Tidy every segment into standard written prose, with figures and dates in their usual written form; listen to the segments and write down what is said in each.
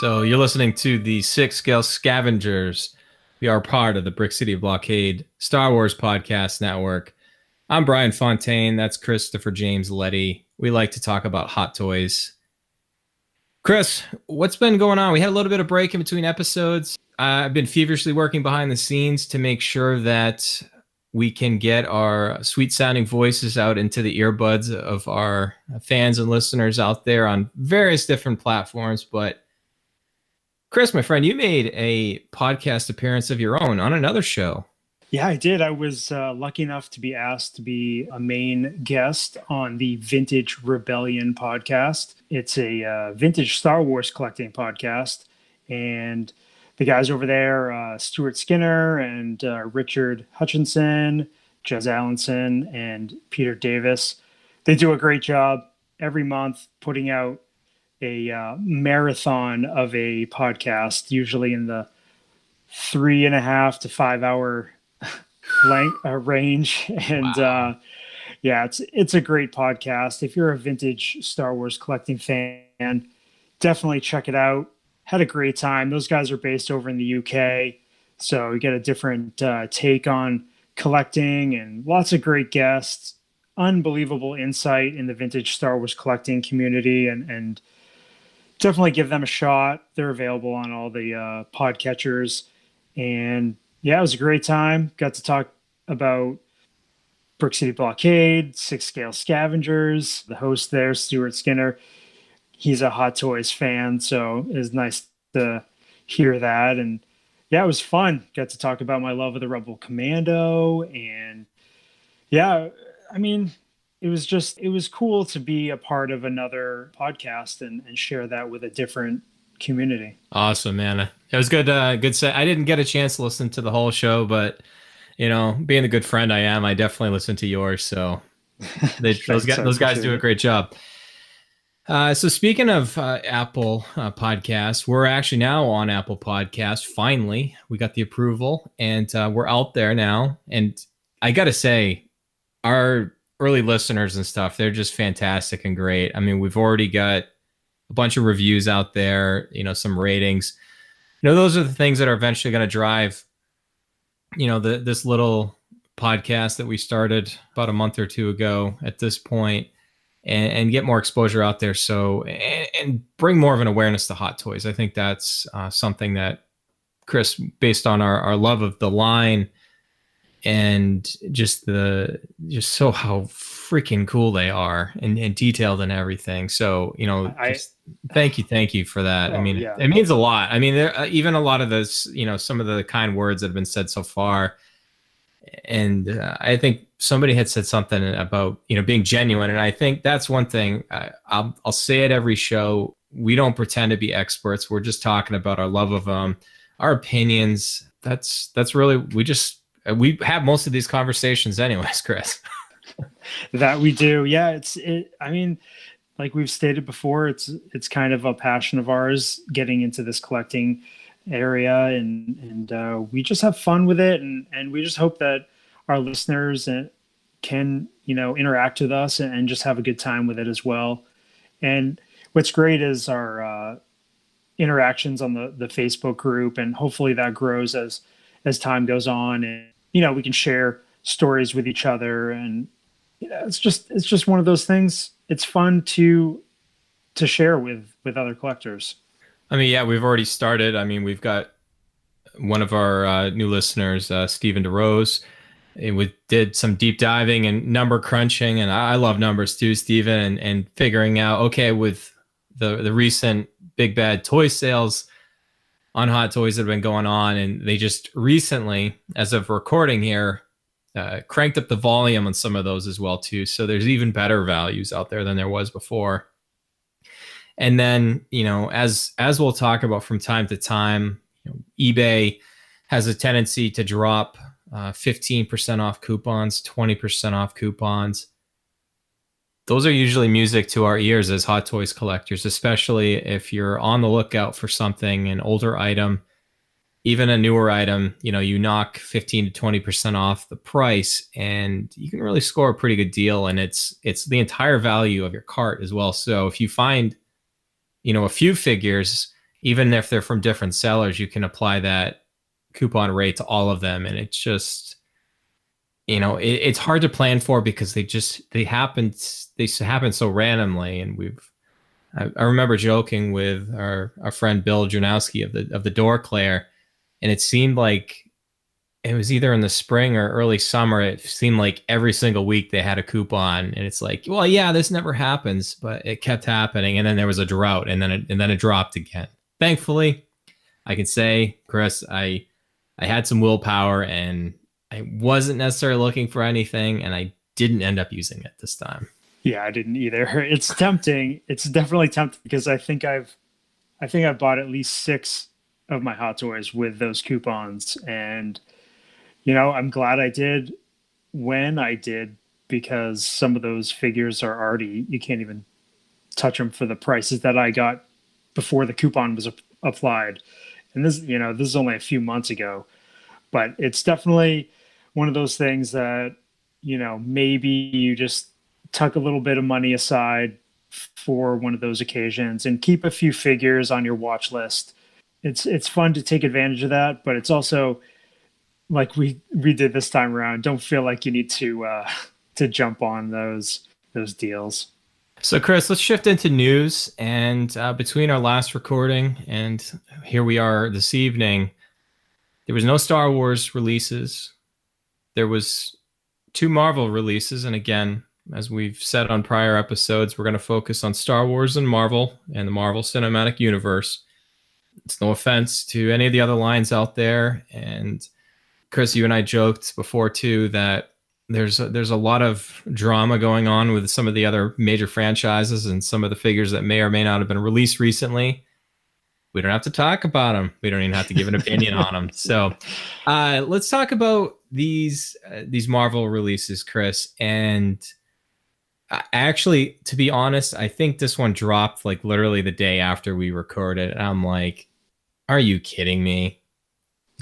So you're listening to the Six Scale Scavengers. We are part of the Brick City Blockade Star Wars Podcast Network. I'm Bryan Fontaine. That's Christopher James Leddy. We like to talk about hot toys. Chris, what's been going on? We had a little bit of break in between episodes. I've been feverishly working behind the scenes to make sure that we can get our sweet sounding voices out into the earbuds of our fans and listeners out there on various different platforms. But Chris, my friend, you made a podcast appearance of your own on another show. Yeah, I did. I was lucky enough to be asked to be a main guest on the Vintage Rebellion podcast. It's a vintage Star Wars collecting podcast. And the guys over there, Stuart Skinner and Richard Hutchinson, Jez Allenson, and Peter Davis, they do a great job every month putting out a marathon of a podcast, usually in the 3.5 to 5 hour range. And Wow. yeah, it's a great podcast. If you're a vintage Star Wars collecting fan, definitely check it out. Had a great time. Those guys are based over in the UK, so you get a different take on collecting and lots of great guests. Unbelievable insight in the vintage Star Wars collecting community, and definitely give them a shot. They're available on all the podcatchers. And yeah, it was a great time. Got to talk about Brick City Blockade, Six Scale Scavengers. The host there, Stuart Skinner, he's a Hot Toys fan, so it was nice to hear that. And yeah, it was fun. Got to talk about my love of the Rebel Commando. And yeah, I mean, it was cool to be a part of another podcast and share that with a different community. Awesome, man. It was good. Good set. I didn't get a chance to listen to the whole show, but being the good friend I am, I definitely listened to yours. So those guys do a great job. So speaking of Apple Podcasts, we're actually now on Apple Podcasts. Finally, we got the approval, and we're out there now. And I got to say, our early listeners and stuff, they're just fantastic and great. I mean, we've already got a bunch of reviews out there, some ratings. Those are the things that are eventually going to drive, this little podcast that we started about a month or two ago at this point, and get more exposure out there. So, and bring more of an awareness to hot toys. I think that's something that Chris, based on our love of the line and just so how freaking cool they are and detailed and everything. So, thank you for that. Oh, I mean, yeah. It means a lot. I mean, there, even a lot of this, some of the kind words that have been said so far. And I think somebody had said something about, being genuine. And I think that's one thing. I'll say it every show. We don't pretend to be experts. We're just talking about our love of them, our opinions. That's really, we have most of these conversations anyways, Chris. That we do. Yeah, I mean, like we've stated before, it's kind of a passion of ours getting into this collecting area, and we just have fun with it, and we just hope that our listeners can interact with us and just have a good time with it as well. And what's great is our interactions on the Facebook group, and hopefully that grows as time goes on, and we can share stories with each other. And it's just one of those things. It's fun to share with other collectors. I mean, yeah, we've already started. I mean, we've got one of our new listeners, Stephen DeRose. We did some deep diving and number crunching, and I love numbers too, Stephen, and figuring out, okay, with the recent big bad toy sales on Hot Toys that have been going on, and they just recently, as of recording here, cranked up the volume on some of those as well too. So there's even better values out there than there was before. And then, as we'll talk about from time to time, eBay has a tendency to drop 15% off coupons, 20% off coupons. Those are usually music to our ears as Hot Toys collectors, especially if you're on the lookout for something, an older item, even a newer item. You knock 15 to 20% off the price, and you can really score a pretty good deal. And it's the entire value of your cart as well. So if you find, a few figures even if they're from different sellers, you can apply that coupon rate to all of them. And it's just, it's hard to plan for because they happen so randomly. And I remember joking with our friend Bill Janowski of the Door Claire, and it seemed like it was either in the spring or early summer. It seemed like every single week they had a coupon, and it's like, well, yeah, this never happens, but it kept happening, and then there was a drought, and then it dropped again. Thankfully, I can say, Chris, I had some willpower, and I wasn't necessarily looking for anything, and I didn't end up using it this time. Yeah, I didn't either. It's tempting. It's definitely tempting because I think I've bought at least 6 of my Hot Toys with those coupons, and I'm glad I did when I did, because some of those figures are already, you can't even touch them for the prices that I got before the coupon was applied. And this is only a few months ago, but it's definitely one of those things that, maybe you just tuck a little bit of money aside for one of those occasions and keep a few figures on your watch list. It's fun to take advantage of that, but it's also, like we did this time around, don't feel like you need to jump on those deals. So, Chris, let's shift into news. And between our last recording and here we are this evening, there was no Star Wars releases. There was 2 Marvel releases. And again, as we've said on prior episodes, we're going to focus on Star Wars and Marvel and the Marvel Cinematic Universe. It's no offense to any of the other lines out there. And Chris, you and I joked before too that there's a lot of drama going on with some of the other major franchises and some of the figures that may or may not have been released recently. We don't have to talk about them. We don't even have to give an opinion on them. So let's talk about these Marvel releases, Chris. And actually, to be honest, I think this one dropped like literally the day after we recorded. And I'm like, are you kidding me?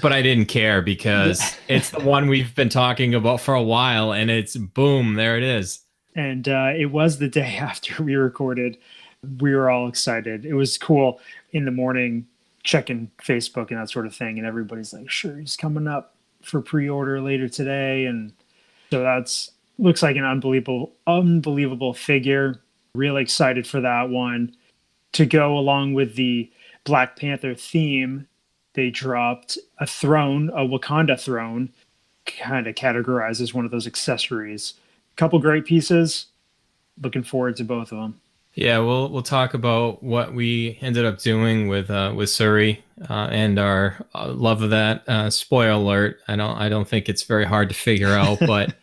But I didn't care because it's the one we've been talking about for a while, and it's boom, there it is. And it was the day after we recorded. We were all excited. It was cool in the morning, checking Facebook and that sort of thing. And everybody's like, sure, he's coming up for pre-order later today. And so looks like an unbelievable figure. Really excited for that one. To go along with the Black Panther theme, they dropped a Wakanda throne, kind of categorized as one of those accessories. Couple great pieces. Looking forward to both of them. Yeah, we'll talk about what we ended up doing with Suri and our love of that. Spoiler alert! I don't think it's very hard to figure out, but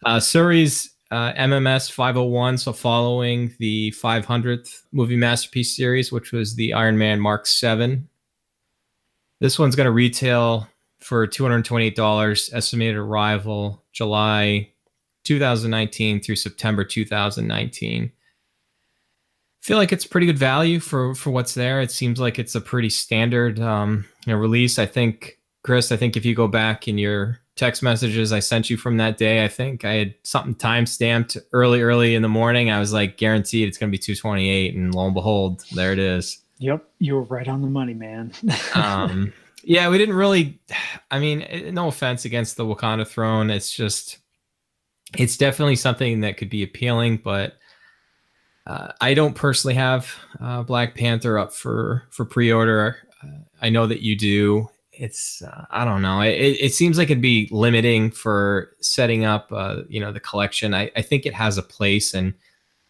Suri's MMS 501. So following the 500th movie masterpiece series, which was the Iron Man Mark 7. This one's going to retail for $228. Estimated arrival July 2019 through September 2019. Feel like it's pretty good value for what's there. It seems like it's a pretty standard release. I think, Chris, if you go back in your text messages I sent you from that day, I think I had something time stamped early in the morning. I was like, guaranteed it's going to be 228, and lo and behold, there it is. Yep, you were right on the money, man. Yeah, we didn't really. I mean, no offense against the Wakanda throne. It's definitely something that could be appealing, but I don't personally have Black Panther up for pre-order. I know that you do. It's I don't know. It seems like it'd be limiting for setting up the collection. I think it has a place, and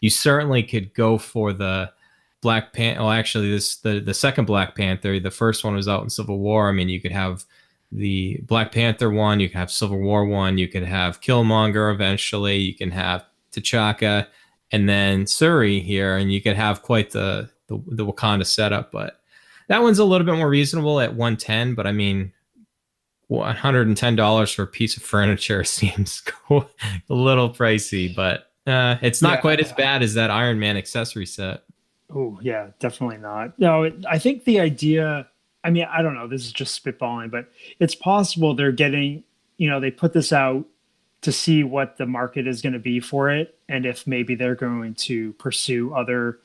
you certainly could go for the Black Panther. Well, actually, the second Black Panther. The first one was out in Civil War. I mean, you could have the Black Panther one. You could have Civil War one. You could have Killmonger eventually. You can have T'Chaka. And then Suri here, and you could have quite the Wakanda setup. But that one's a little bit more reasonable at $110. But I mean, $110 for a piece of furniture seems a little pricey. But it's not quite as bad as that Iron Man accessory set. Oh yeah, definitely not. No, I think the idea. I mean, I don't know. This is just spitballing, but it's possible they're getting. They put this out to see what the market is going to be for it, and if maybe they're going to pursue other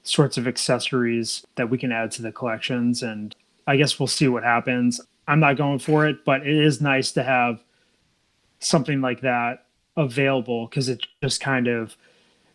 sorts of accessories that we can add to the collections. And I guess we'll see what happens. I'm not going for it, but it is nice to have something like that available because it just kind of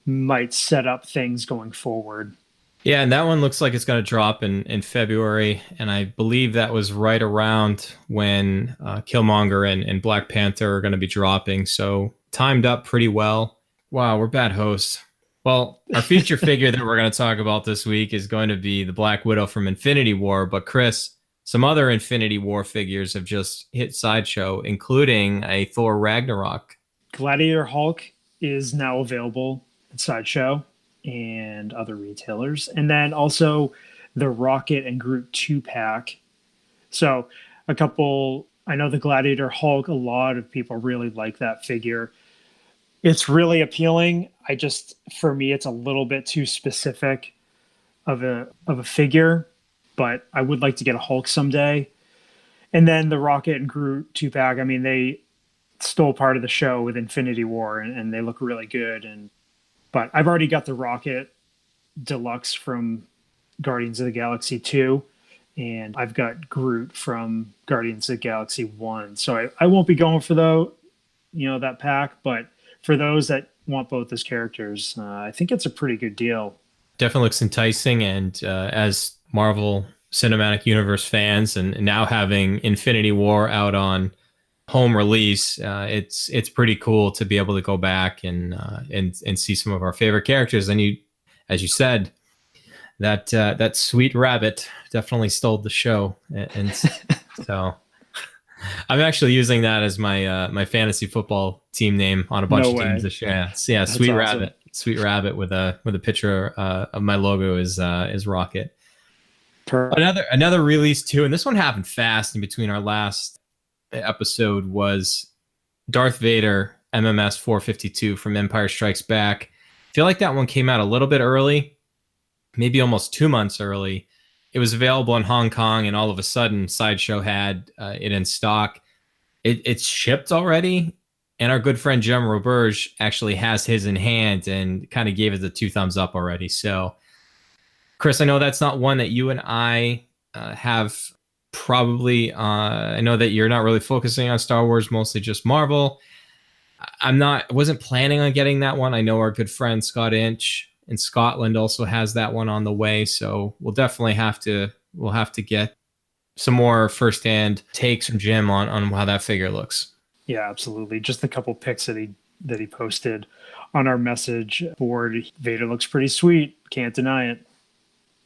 might set up things going forward. Yeah, and that one looks like it's going to drop in February, and I believe that was right around when Killmonger and Black Panther are going to be dropping, so timed up pretty well. Wow, we're bad hosts. Well, our feature figure that we're going to talk about this week is going to be the Black Widow from Infinity War, but Chris, some other Infinity War figures have just hit Sideshow, including a Thor Ragnarok. Gladiator Hulk is now available at Sideshow and other retailers. And then also the Rocket and Groot 2-pack. So I know the Gladiator Hulk, a lot of people really like that figure. It's really appealing. For me, it's a little bit too specific of a figure, but I would like to get a Hulk someday. And then the Rocket and Groot 2-pack, I mean, they stole part of the show with Infinity War and they look really good. But I've already got the Rocket Deluxe from Guardians of the Galaxy 2, and I've got Groot from Guardians of the Galaxy 1. So I won't be going for that pack, but for those that want both those characters, I think it's a pretty good deal. Definitely looks enticing, and as Marvel Cinematic Universe fans, and now having Infinity War out on home release, it's pretty cool to be able to go back and see some of our favorite characters. And you, as you said, that sweet rabbit definitely stole the show, and so I'm actually using that as my fantasy football team name on a bunch of teams this year. Yeah, Sweet awesome. Rabbit, Sweet Rabbit with a picture of my logo is Rocket. Another release too, and this one happened fast in between our last episode, was Darth Vader MMS 452 from Empire Strikes Back. I feel like that one came out a little bit early, maybe almost 2 months early. It was available in Hong Kong, and all of a sudden Sideshow had it in stock. It's shipped already, and our good friend Jem Roberge actually has his in hand and kind of gave it the 2 thumbs up already. So Chris, I know that's not one that you and I have probably. I know that you're not really focusing on Star Wars, mostly just Marvel. Wasn't planning on getting that one. I know our good friend Scott Inch in Scotland also has that one on the way, so we'll definitely have to get some more firsthand takes from Jim on how that figure looks. Yeah, absolutely. Just a couple pics that he posted on our message board. Vader looks pretty sweet. Can't deny it.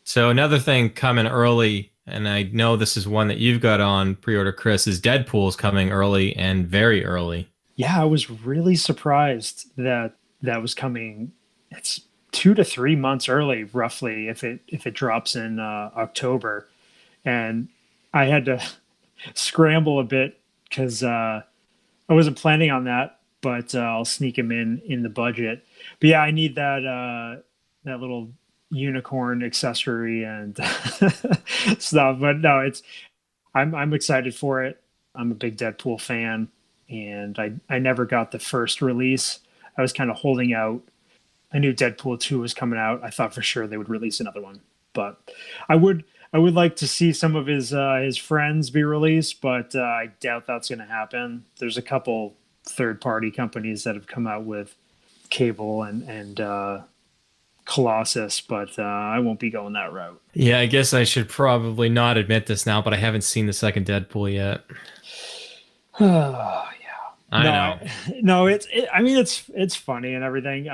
So another thing coming early, and I know this is one that you've got on pre-order, Chris, is Deadpool's coming early and very early. Yeah, I was really surprised that was coming. It's 2 to 3 months early, roughly, if it drops in October. And I had to scramble a bit because I wasn't planning on that, but I'll sneak him in the budget. But yeah, I need that little unicorn accessory and stuff. But no, I'm excited for it. I'm a big Deadpool fan, and I never got the first release. I was kind of holding out. I knew Deadpool 2 was coming out. I thought for sure they would release another one, but I would like to see some of his friends be released, but I doubt that's going to happen. There's a couple third-party companies that have come out with Cable and Colossus, but I won't be going that route. Yeah, I guess I should probably not admit this now, but I haven't seen the second Deadpool yet. Oh, yeah. I know. No, it's funny and everything.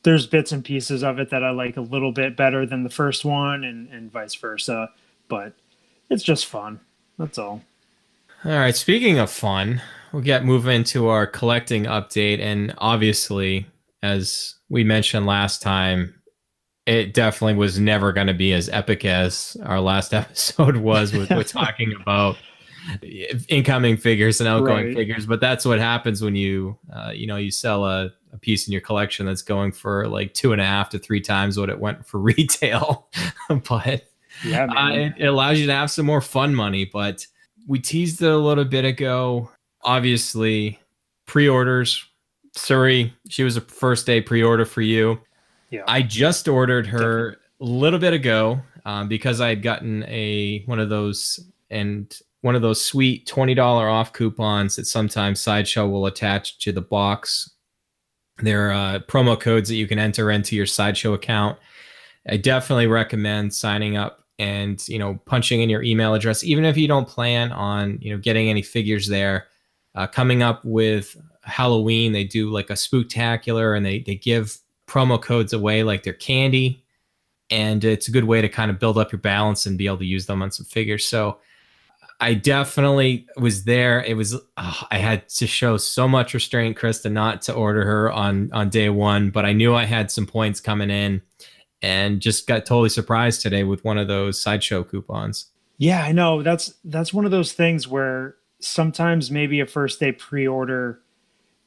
There's bits and pieces of it that I like a little bit better than the first one, and vice versa, but it's just fun. That's all. All right. Speaking of fun, we'll move into our collecting update, and obviously, as we mentioned last time, it definitely was never going to be as epic as our last episode was with talking about incoming figures and outgoing figures. But that's what happens when you sell a piece in your collection that's going for like 2.5 to 3 times what it went for retail. But yeah, it allows you to have some more fun money. But we teased it a little bit ago. Obviously, pre-orders. Suri, she was a first day pre-order for you. Yeah. I just ordered her Definitely. a little bit ago because I had gotten one of those sweet $20 off coupons that sometimes Sideshow will attach to the box. They're promo codes that you can enter into your Sideshow account. I definitely recommend signing up and, punching in your email address, even if you don't plan on, getting any figures there. Coming up with Halloween, they do like a spooktacular, and they give promo codes away like they're candy. And it's a good way to kind of build up your balance and be able to use them on some figures. So I definitely was there. It was I had to show so much restraint, Krista, not to order her on day one, but I knew I had some points coming in, and just got totally surprised today with one of those Sideshow coupons. Yeah, I know. That's one of those things where sometimes maybe a first day pre-order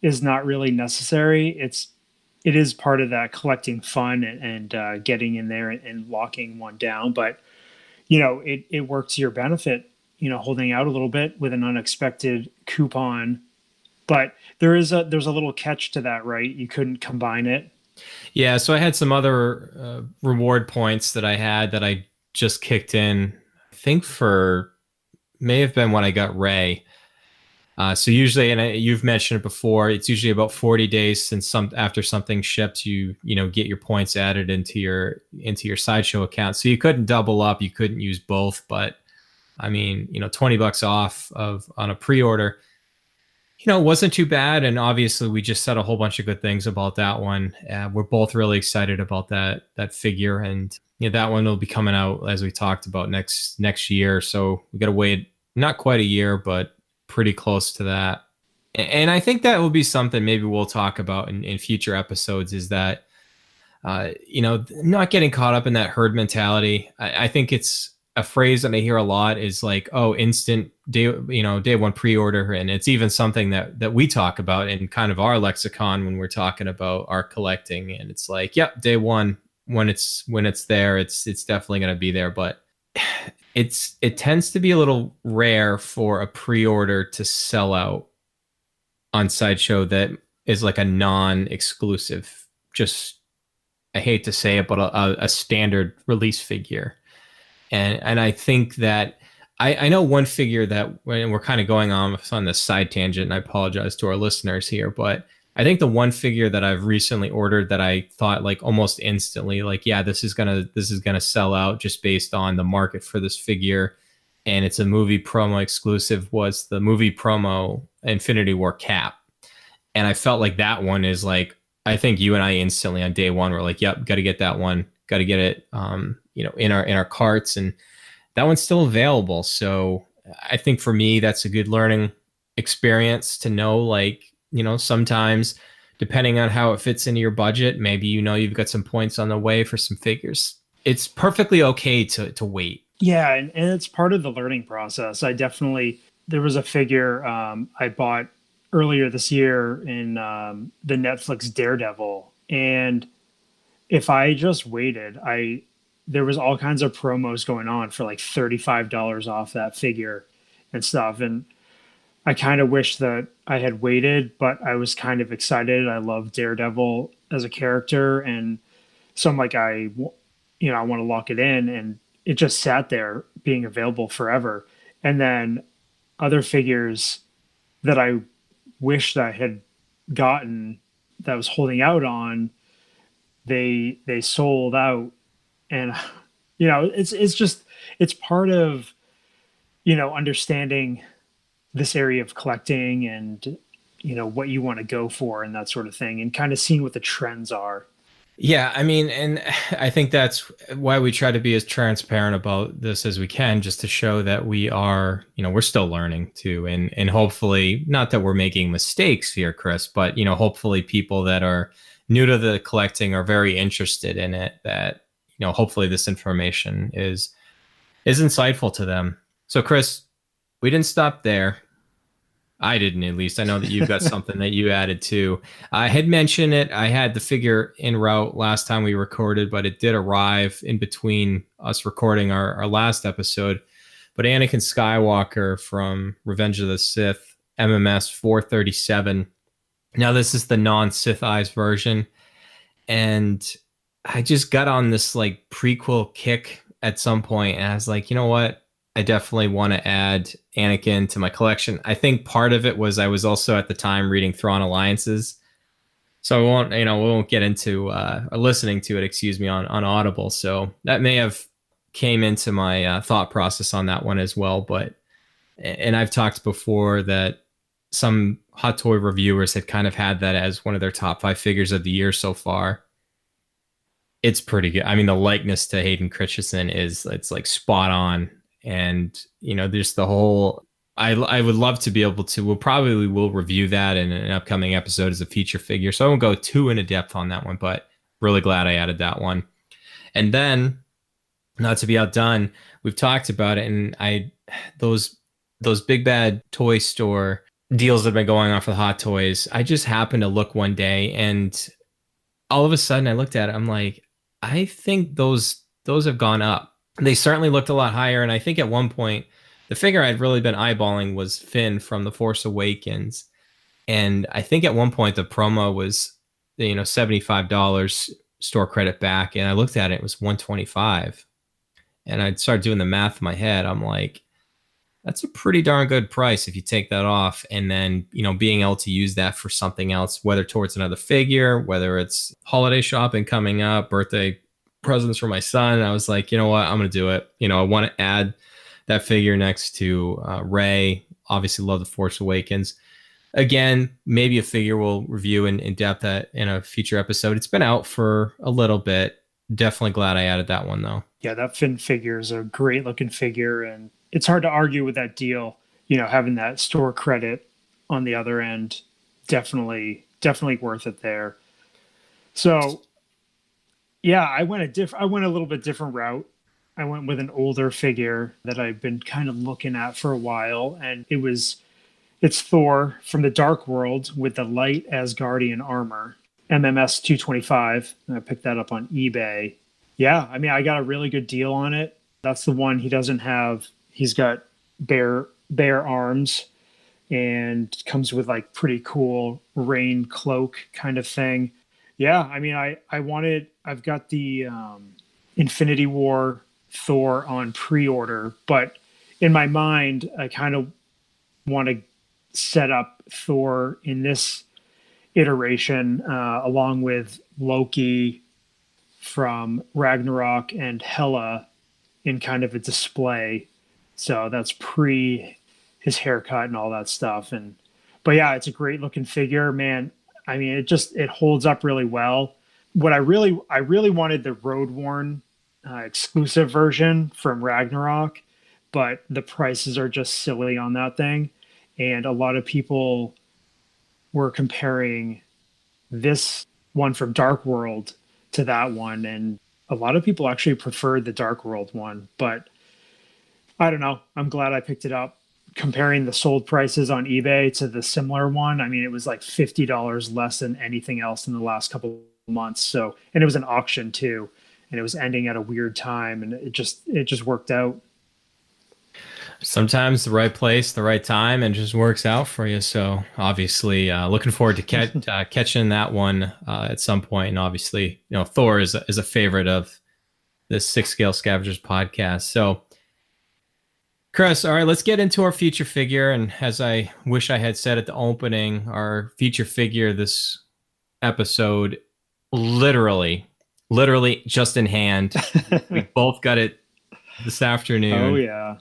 is not really necessary. It is part of that collecting fun and getting in there and locking one down. But it worked to your benefit. Holding out a little bit with an unexpected coupon. But there's a little catch to that, right? You couldn't combine it. Yeah, so I had some other reward points that I had that I just kicked in. I think for may have been when I got Ray. So usually, and you've mentioned it before, it's usually about 40 days since after something ships, get your points added into your Sideshow account. So you couldn't double up, you couldn't use both, but I mean, $20 off on a pre-order, wasn't too bad. And obviously, we just said a whole bunch of good things about that one. We're both really excited about that figure, and that one will be coming out, as we talked about, next year. So we got to wait not quite a year, but pretty close to that. And I think that will be something maybe we'll talk about in future episodes, is that not getting caught up in that herd mentality. I think it's a phrase that I hear a lot is like, oh, instant day one pre-order. And it's even something that we talk about in kind of our lexicon when we're talking about our collecting. And it's like, yep, day one, when it's there, it's definitely going to be there. But it tends to be a little rare for a pre-order to sell out on Sideshow that is like a non-exclusive, just, I hate to say it, but a standard release figure. And I think that I know one figure that, when we're kind of going on this side tangent, and I apologize to our listeners here, but I think the one figure that I've recently ordered that I thought like almost instantly, like, yeah, this is gonna sell out just based on the market for this figure, and it's a movie promo exclusive, was the movie promo Infinity War Cap. And I felt like that one is like, I think you and I instantly on day one were like, yep, got to get that one, got to get it, in our carts, and that one's still available. So I think for me, that's a good learning experience to know, like, sometimes depending on how it fits into your budget, maybe you've got some points on the way for some figures. It's perfectly okay to wait. Yeah, and it's part of the learning process. There was a figure I bought earlier this year in the Netflix Daredevil, and if I just waited, there was all kinds of promos going on for like $35 off that figure and stuff, and I kind of wish that I had waited, but I was kind of excited. I love Daredevil as a character, and so I'm like, I want to lock it in, and it just sat there being available forever. And then other figures that I wished I had gotten, that I was holding out on, they sold out. And it's part of understanding this area of collecting, and what you want to go for and that sort of thing, and kind of seeing what the trends are. Yeah, I mean, and I think that's why we try to be as transparent about this as we can, just to show that we are, we're still learning too. And hopefully, not that we're making mistakes here, Chris, but, hopefully people that are new to the collecting are very interested in it, that, hopefully this information is insightful to them. So, Chris, we didn't stop there. I didn't, at least. I know that you've got something that you added too. I had mentioned it. I had the figure en route last time we recorded, but it did arrive in between us recording our last episode. But Anakin Skywalker from Revenge of the Sith, MMS 437. Now, this is the non-Sith Eyes version. And I just got on this like prequel kick at some point, and I was like, you know what? I definitely want to add Anakin to my collection. I think part of it was I was also at the time reading Thrawn Alliances, so we won't get into or listening to it, excuse me, on Audible. So that may have came into my thought process on that one as well. But and I've talked before that some Hot Toy reviewers had kind of had that as one of their top 5 figures of the year so far. It's pretty good. I mean, the likeness to Hayden Christensen it's like spot on, and there's the whole. I would love to be able to. We'll review that in an upcoming episode as a feature figure. So I won't go too into depth on that one, but really glad I added that one. And then, not to be outdone, we've talked about it, and those big bad toy store deals that have been going on for the Hot Toys. I just happened to look one day, and all of a sudden I looked at it. I'm like, I think those have gone up. They certainly looked a lot higher, and I think at one point the figure I'd really been eyeballing was Finn from The Force Awakens, and I think at one point the promo was $75 store credit back, and I looked at it, it was $125, and I'd start doing the math in my head. I'm like, that's a pretty darn good price if you take that off, and then being able to use that for something else, whether towards another figure, whether it's holiday shopping coming up, birthday presents for my son. I was like, you know what, I'm gonna do it. I want to add that figure next to Rey. Obviously love The Force Awakens. Again, maybe a figure we'll review in depth in a future episode. It's been out for a little bit. Definitely glad I added that one though. Yeah, that Finn figure is a great looking figure, and it's hard to argue with that deal. Having that store credit on the other end, definitely worth it there. So, yeah, I went a little bit different route. I went with an older figure that I've been kind of looking at for a while, and it's Thor from the Dark World with the light Asgardian armor, MMS 225. I picked that up on eBay. Yeah, I mean, I got a really good deal on it. That's the one he doesn't have. He's got bare arms and comes with like pretty cool rain cloak kind of thing. Yeah, I mean, I've got the Infinity War Thor on pre-order, but in my mind, I kind of want to set up Thor in this iteration along with Loki from Ragnarok and Hela in kind of a display. So that's pre his haircut and all that stuff. But yeah, it's a great looking figure, man. I mean, it holds up really well. What I really wanted the road worn exclusive version from Ragnarok, but the prices are just silly on that thing. And a lot of people were comparing this one from Dark World to that one, and a lot of people actually preferred the Dark World one, but I don't know. I'm glad I picked it up. Comparing the sold prices on eBay to the similar one, I mean, it was like $50 less than anything else in the last couple of months. So, and it was an auction too, and it was ending at a weird time, and it just worked out. Sometimes the right place, the right time, and just works out for you. So obviously, looking forward to catching that one at some point. And obviously, Thor is a favorite of this 6 Scale Scavengers podcast. So, Chris, all right, let's get into our feature figure. And as I wish I had said at the opening, our feature figure this episode, literally just in hand. We both got it this afternoon. Oh yeah.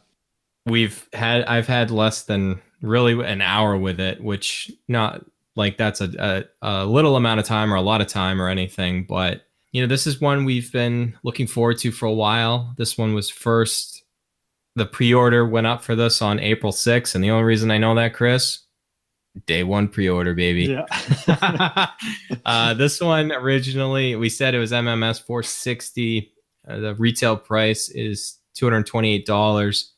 I've had less than really an hour with it, which not like that's a little amount of time or a lot of time or anything, but this is one we've been looking forward to for a while. This one was the pre-order went up for this on April 6th, and the only reason I know that, Chris, day one pre-order, baby. Yeah. This one originally, we said it was MMS 460. The retail price is $228.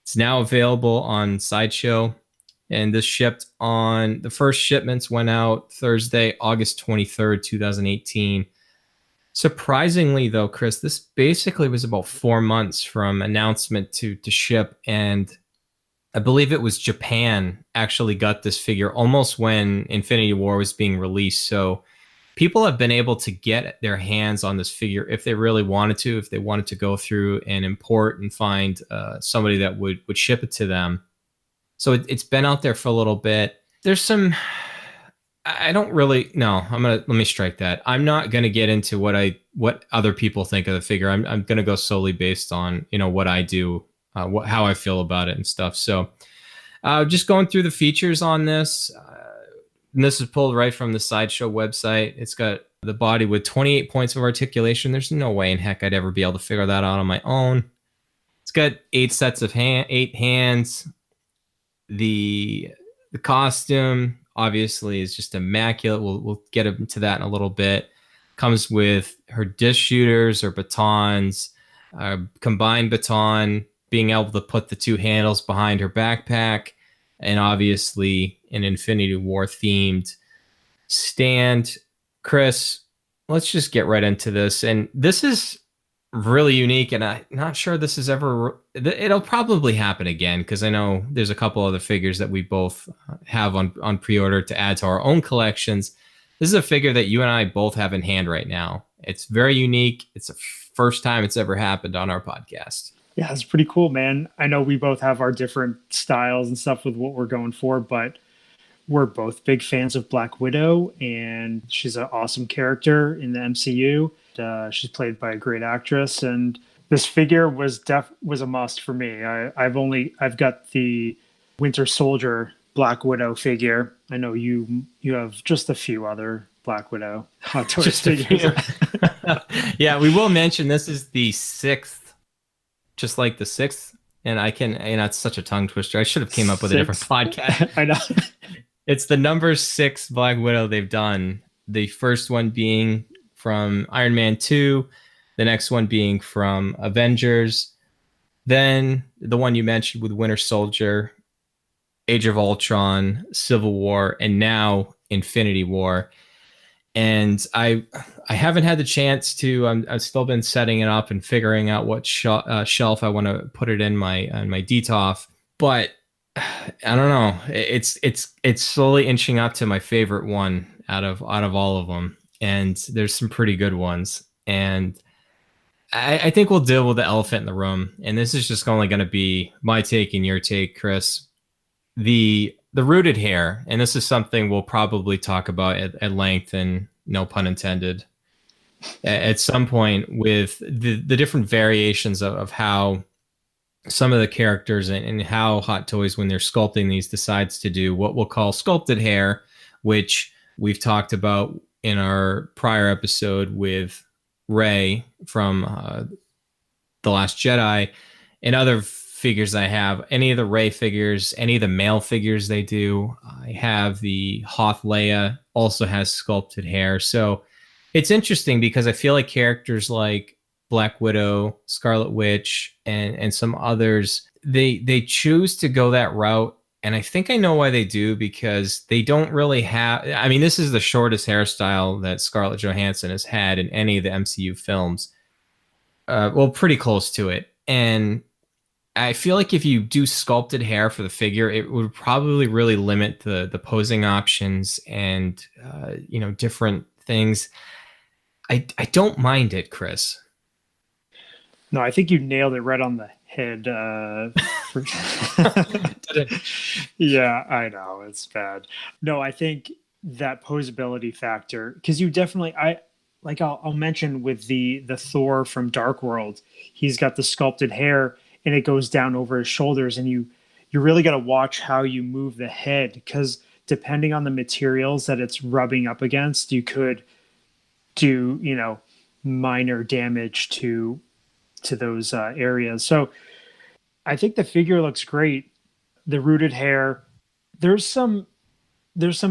It's now available on Sideshow, and this shipped on the first shipments went out Thursday, August 23rd, 2018. Surprisingly, though, Chris, this basically was about 4 months from announcement to ship, and I believe it was Japan actually got this figure almost when Infinity War was being released. So people have been able to get their hands on this figure if they really wanted to, if they wanted to go through and import and find somebody that would ship it to them. So it's been out there for a little bit. There's some, I don't really, no, let me strike that. I'm not going to get into what other people think of the figure. I'm going to go solely based on, what I do, how I feel about it and stuff. So just going through the features on this, and this is pulled right from the Sideshow website. It's got the body with 28 points of articulation. There's no way in heck I'd ever be able to figure that out on my own. It's got 8 sets of 8 hands. The costume obviously is just immaculate. We'll get into that in a little bit. Comes with her disc shooters or batons, combined baton, being able to put the 2 handles behind her backpack, and obviously an Infinity War themed stand. Chris, let's just get right into this. And this is really unique, and I'm not sure this is ever, it'll probably happen again, because I know there's a couple other figures that we both have on pre-order to add to our own collections. This is a figure that you and I both have in hand right now. It's very unique. It's the first time it's ever happened on our podcast. Yeah, it's pretty cool, man. I know we both have our different styles and stuff with what we're going for, but we're both big fans of Black Widow, and she's an awesome character in the MCU. She's played by a great actress, and this figure was a must for me. I've got the Winter Soldier Black Widow figure. I know you have just a few other Black Widow Hot Toys figures. Yeah, we will mention this is the 6th, just like the 6th, and it's such a tongue twister. I should have came up with a different podcast. I know. It's the number 6 Black Widow they've done. The first one being from Iron Man 2, the next one being from Avengers, then the one you mentioned with Winter Soldier, Age of Ultron, Civil War, and now Infinity War. And I haven't had the chance to. I've still been setting it up and figuring out what shelf I want to put it in my DTOF. But I don't know. It's slowly inching up to my favorite one out of all of them. And there's some pretty good ones. And I think we'll deal with the elephant in the room. And this is just only going to be my take and your take, Chris. The rooted hair, and this is something we'll probably talk about at length, and no pun intended, at some point, with the different variations of how some of the characters and how Hot Toys, when they're sculpting these, decides to do what we'll call sculpted hair, which we've talked about in our prior episode with Rey from The Last Jedi, and other figures I have. Any of the Rey figures, any of the male figures they do. I have the Hoth Leia, also has sculpted hair. So it's interesting because I feel like characters like Black Widow, Scarlet Witch, and some others, they choose to go that route. And I think I know why they do, because they don't really have, I mean, this is the shortest hairstyle that Scarlett Johansson has had in any of the MCU films. Well, pretty close to it. And I feel like if you do sculpted hair for the figure, it would probably really limit the posing options and, different things. I don't mind it, Chris. No, I think you nailed it right on the head. Yeah, I know. It's bad. No, I think that posability factor, because you definitely, I'll mention with the Thor from Dark World, he's got the sculpted hair and it goes down over his shoulders, and you really got to watch how you move the head, because depending on the materials that it's rubbing up against, you could do, minor damage to those areas. So I think the figure looks great. The rooted hair, there's some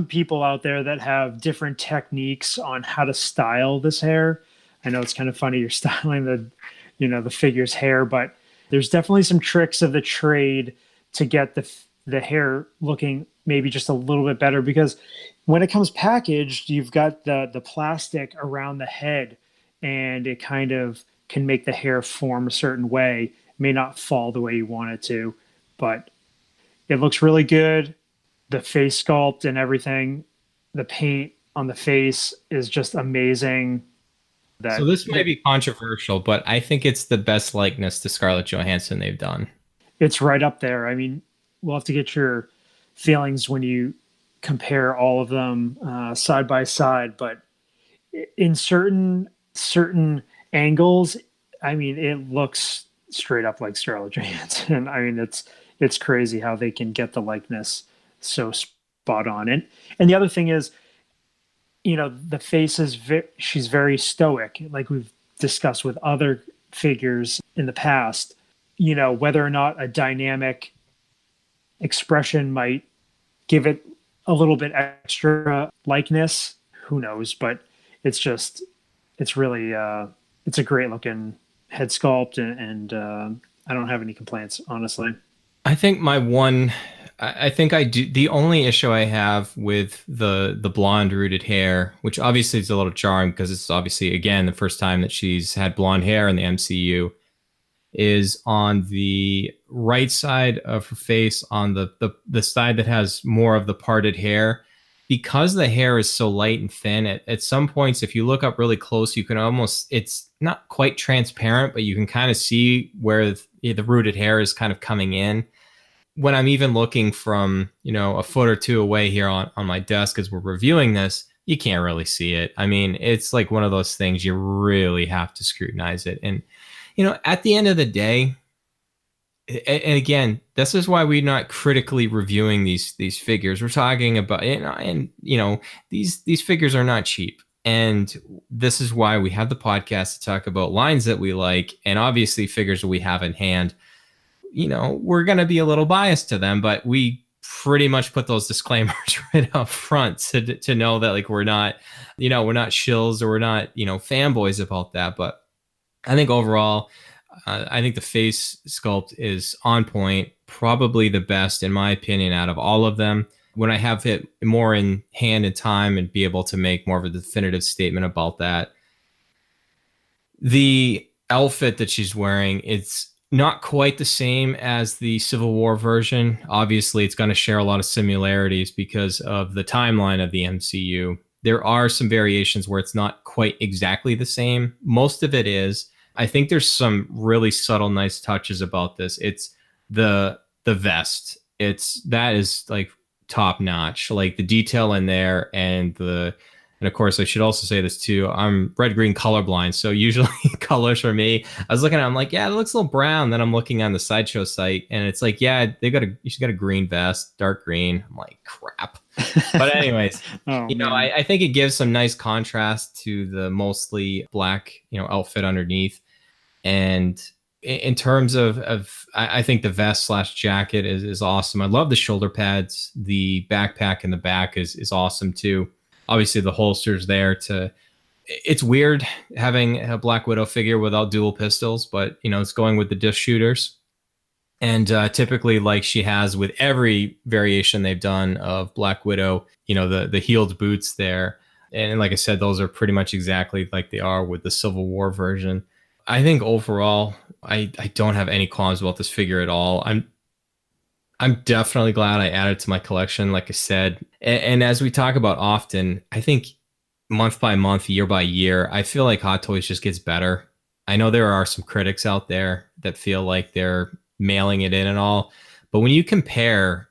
people out there that have different techniques on how to style this hair. I know it's kind of funny you're styling the figure's hair, but there's definitely some tricks of the trade to get the hair looking maybe just a little bit better, because when it comes packaged, you've got the plastic around the head, and it kind of can make the hair form a certain way. It may not fall the way you want it to, but it looks really good. The face sculpt and everything, the paint, on the face is just amazing. So this might be controversial, but I think it's the best likeness to Scarlett Johansson they've done. It's right up there. I mean, we'll have to get your feelings when you compare all of them side by side, but in certain angles, I mean, it looks straight up like Scarlett Johansson. I mean, it's crazy how they can get the likeness so spot on. And the other thing is, the face is she's very stoic, like we've discussed with other figures in the past. Whether or not a dynamic expression might give it a little bit extra likeness, who knows? But it's really it's a great looking head sculpt, and I don't have any complaints, honestly. I think I think I do. The only issue I have with the blonde rooted hair, which obviously is a little jarring because it's obviously again the first time that she's had blonde hair in the MCU, is on the right side of her face, on the side that has more of the parted hair. Because the hair is so light and thin, at some points, if you look up really close, you can almost, it's not quite transparent, but you can kind of see where the rooted hair is kind of coming in. When I'm even looking from, a foot or two away here on my desk as we're reviewing this, you can't really see it. I mean, it's like one of those things you really have to scrutinize it. And, at the end of the day, and again, this is why we're not critically reviewing these figures. We're talking about, and these figures are not cheap, and this is why we have the podcast to talk about lines that we like, and obviously figures that we have in hand. We're going to be a little biased to them, but we pretty much put those disclaimers right up front to know that like we're not shills or we're not fanboys about that. But I think overall, I think the face sculpt is on point, probably the best in my opinion out of all of them. When I have it more in hand and time and be able to make more of a definitive statement about that. The outfit that she's wearing, it's not quite the same as the Civil War version. Obviously, it's going to share a lot of similarities because of the timeline of the MCU. There are some variations where it's not quite exactly the same. Most of it is. I think there's some really subtle, nice touches about this. It's the vest. That is like top notch. Like the detail in there, and of course I should also say this too. I'm red green colorblind, so usually colors for me. I was looking at it, I'm like, yeah, it looks a little brown. Then I'm looking on the Sideshow site, and it's like, yeah, she's got a green vest, dark green. I'm like, crap. But anyways, I think it gives some nice contrast to the mostly black, outfit underneath. And in terms of I think the vest / jacket is awesome. I love the shoulder pads. The backpack in the back is awesome too. Obviously the holster's there it's weird having a Black Widow figure without dual pistols, but it's going with the disc shooters. And typically, like she has with every variation they've done of Black Widow, the heeled boots there. And like I said, those are pretty much exactly like they are with the Civil War version. I think overall, I don't have any qualms about this figure at all. I'm definitely glad I added it to my collection, like I said. And as we talk about often, I think month by month, year by year, I feel like Hot Toys just gets better. I know there are some critics out there that feel like they're mailing it in and all, but when you compare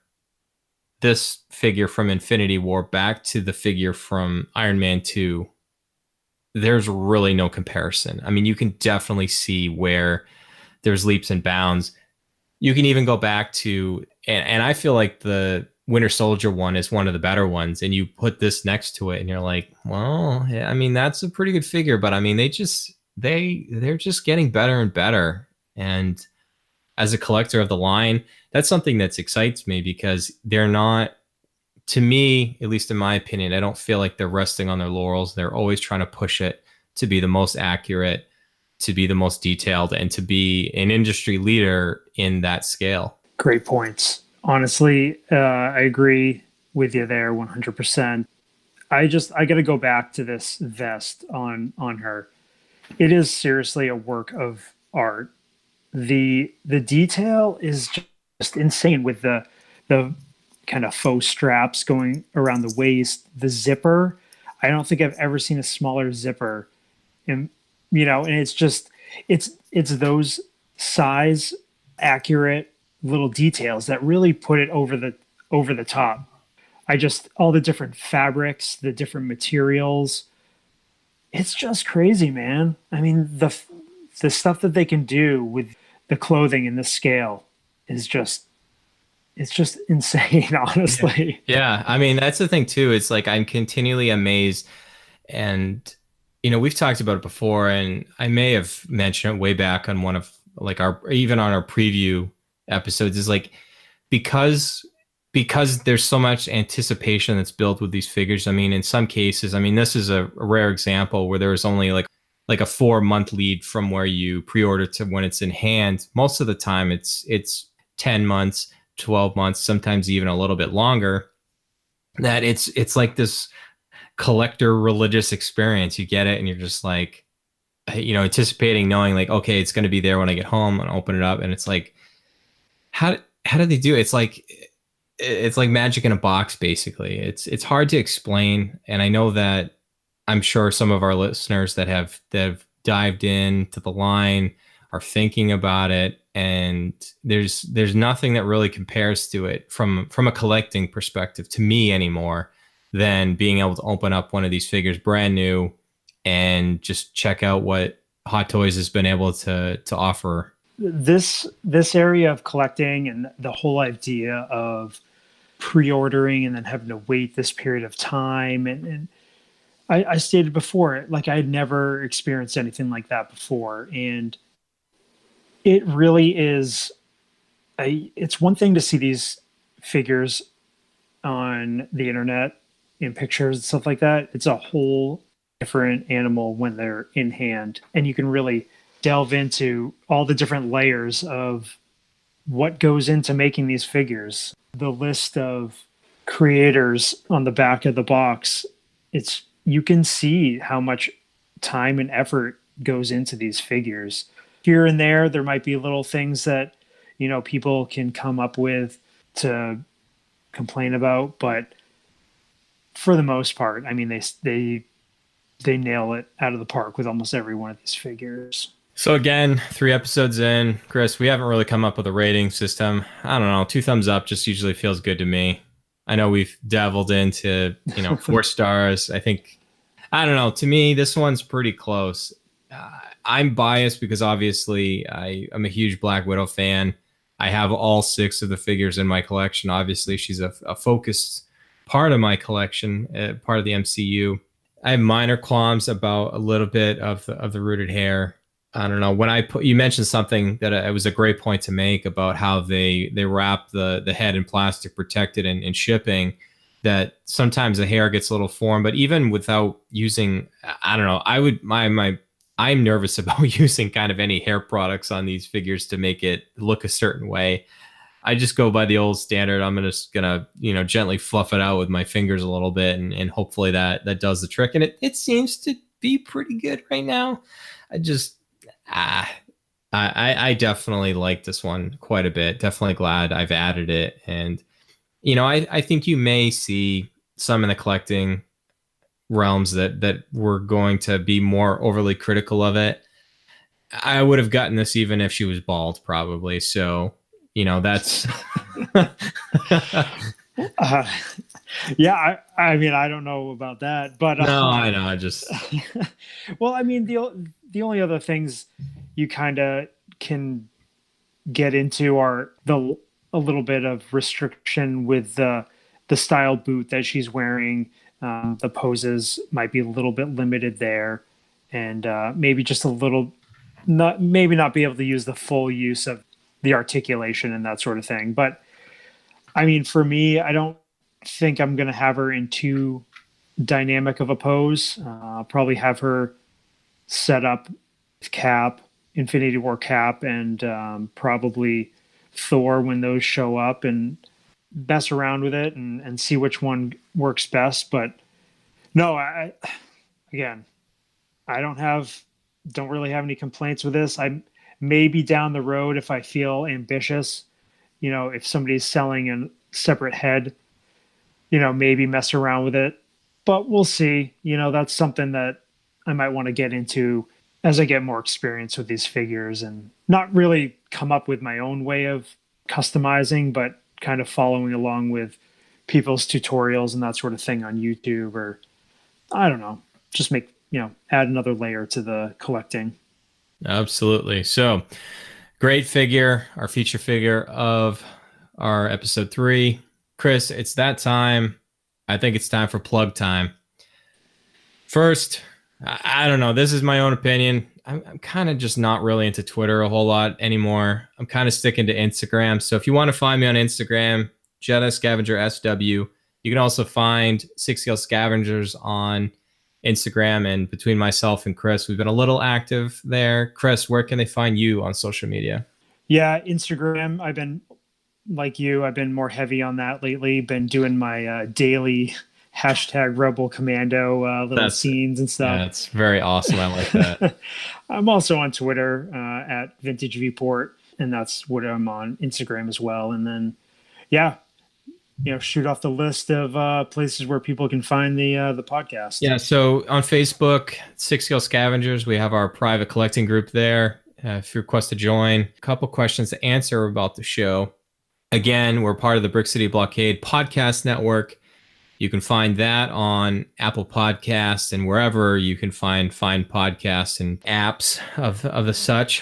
this figure from Infinity War back to the figure from Iron Man 2, there's really no comparison. I mean, you can definitely see where there's leaps and bounds. You can even go back to, and I feel like the Winter Soldier one is one of the better ones, and you put this next to it and you're like, well, yeah, I mean, that's a pretty good figure, but I mean, they're just getting better and better. And as a collector of the line, that's something that excites me because they're not, to me, at least in my opinion, I don't feel like they're resting on their laurels. They're always trying to push it to be the most accurate, to be the most detailed, and to be an industry leader in that scale. Great points. Honestly, I agree with you there 100%. I got to go back to this vest on her. It is seriously a work of art. The detail is just insane with the kind of faux straps going around the waist, the zipper. I don't think I've ever seen a smaller zipper. And, you know, and it's just, it's those size accurate little details that really put it over the top. I just, all the different fabrics, the different materials, it's just crazy, man. I mean, the stuff that they can do with the clothing and the scale is just, it's just insane, Yeah. honestly. Yeah. I mean, that's the thing too. It's like I'm continually amazed. And, we've talked about it before, and I may have mentioned it way back on one of like even on our preview episodes, is like, because there's so much anticipation that's built with these figures. I mean, in some cases, I mean, this is a rare example where there was only like a 4 month lead from where you pre-order to when it's in hand. Most of the time it's 10 months, 12 months, sometimes even a little bit longer. That it's like this collector religious experience. You get it and you're just like, anticipating, knowing like, okay, it's going to be there when I get home and open it up. And it's like, how do they do it? It's like magic in a box, basically. It's hard to explain. And I know that I'm sure some of our listeners that have dived into the line are thinking about it. And there's nothing that really compares to it from a collecting perspective, to me anymore, than being able to open up one of these figures brand new and just check out what Hot Toys has been able to offer. This area of collecting and the whole idea of pre-ordering and then having to wait this period of time, and I stated before, like I had never experienced anything like that before, and it really is it's one thing to see these figures on the internet in pictures and stuff like that. It's a whole different animal when they're in hand, and you can really delve into all the different layers of what goes into making these figures. The list of creators on the back of the box, it's, you can see how much time and effort goes into these figures. Here and there might be little things that, people can come up with to complain about, but for the most part, I mean, they nail it out of the park with almost every one of these figures. So again, 3 episodes in, Chris, we haven't really come up with a rating system. I don't know. 2 thumbs up just usually feels good to me. I know we've dabbled into, 4 stars. I don't know. To me, this one's pretty close. I'm biased because obviously I'm a huge Black Widow fan. I have all 6 of the figures in my collection. Obviously, she's a focused part of my collection, part of the MCU. I have minor qualms about a little bit of the rooted hair. I don't know. When you mentioned something that it was a great point to make about how they wrap the head in plastic, protect it in shipping, that sometimes the hair gets a little formed. But even without using, I don't know, I'm nervous about using kind of any hair products on these figures to make it look a certain way. I just go by the old standard. I'm just gonna, gently fluff it out with my fingers a little bit, and hopefully that does the trick. And it seems to be pretty good right now. I definitely like this one quite a bit. Definitely glad I've added it. And, I think you may see some in the collecting realms that were going to be more overly critical of it. I would have gotten this even if she was bald, probably. So, that's. Yeah, I mean, I don't know about that, but no, I know. I just. Well, I mean, the only other things you kind of can get into are a little bit of restriction with the style boot that she's wearing. The poses might be a little bit limited there, and maybe just a little, not be able to use the full use of the articulation and that sort of thing. But I mean, for me, I don't think I'm going to have her in too dynamic of a pose. I'll probably have her set up with Cap, Infinity War Cap, and probably Thor when those show up, and mess around with it and see which one works best. But no, again, I don't really have any complaints with this. I maybe down the road, if I feel ambitious, if somebody's selling a separate head, maybe mess around with it but we'll see. That's something that I might want to get into as I get more experience with these figures and not really come up with my own way of customizing, but kind of following along with people's tutorials and that sort of thing on YouTube, or I don't know, just add another layer to the collecting. Absolutely. So great figure, our feature figure of our episode 3. Chris, it's that time. I think it's time for plug time. First, I don't know. This is my own opinion. I'm kind of just not really into Twitter a whole lot anymore. I'm kind of sticking to Instagram. So if you want to find me on Instagram, Jetta Scavenger SW. You can also find 6 Scale Scavengers on Instagram. And between myself and Chris, we've been a little active there. Chris, where can they find you on social media? Yeah, Instagram. I've been like you. I've been more heavy on that lately. Been doing my daily hashtag Rebel Commando little scenes and stuff. Yeah, it's very awesome. I like that. I'm also on Twitter at Vintage Viewport, and that's what I'm on Instagram as well. And then, yeah, shoot off the list of places where people can find the podcast. Yeah, so on Facebook, 6 Scale Scavengers, we have our private collecting group there. If you request to join, a couple questions to answer about the show. Again, we're part of the Brick City Blockade podcast network. You can find that on Apple Podcasts and wherever you can find podcasts and apps of the such.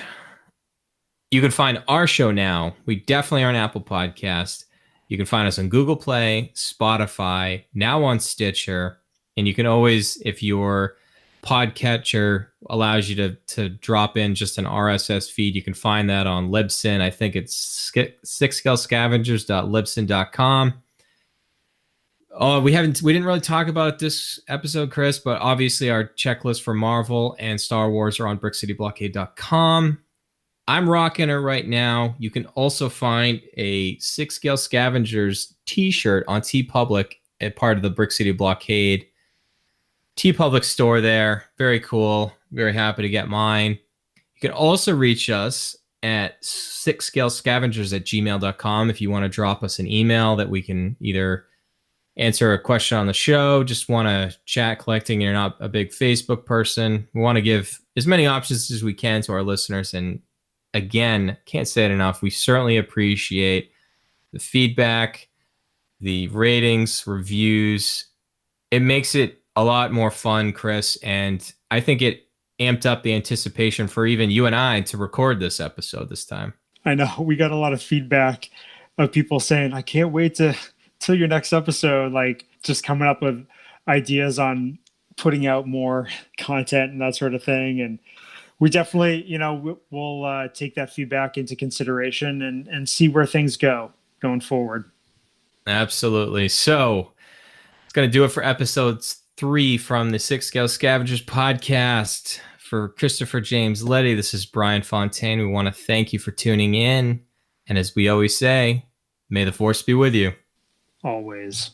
You can find our show now. We definitely are on Apple Podcasts. You can find us on Google Play, Spotify, now on Stitcher. And you can always, if your podcatcher allows you to drop in just an RSS feed, you can find that on Libsyn. I think it's 6scalescavengers.libsyn.com. Oh, we didn't really talk about this episode, Chris, but obviously our checklist for Marvel and Star Wars are on brickcityblockade.com. I'm rocking it right now. You can also find a 6 Scale Scavengers t-shirt on TeePublic at part of the Brick City Blockade TeePublic store there. Very cool. Very happy to get mine. You can also reach us at 6scalescavengers@gmail.com if you want to drop us an email that we can either answer a question on the show, just want to chat collecting, you're not a big Facebook person. We want to give as many options as we can to our listeners. And again, can't say it enough. We certainly appreciate the feedback, the ratings, reviews. It makes it a lot more fun, Chris. And I think it amped up the anticipation for even you and I to record this episode this time. I know we got a lot of feedback of people saying, I can't wait till your next episode, like just coming up with ideas on putting out more content and that sort of thing. And we definitely, we'll take that feedback into consideration and see where things go going forward. Absolutely. So it's going to do it for episode 3 from the 6 Scale Scavengers podcast. For Christopher James Leddy, this is Bryan Fontaine. We want to thank you for tuning in. And as we always say, may the force be with you. Always.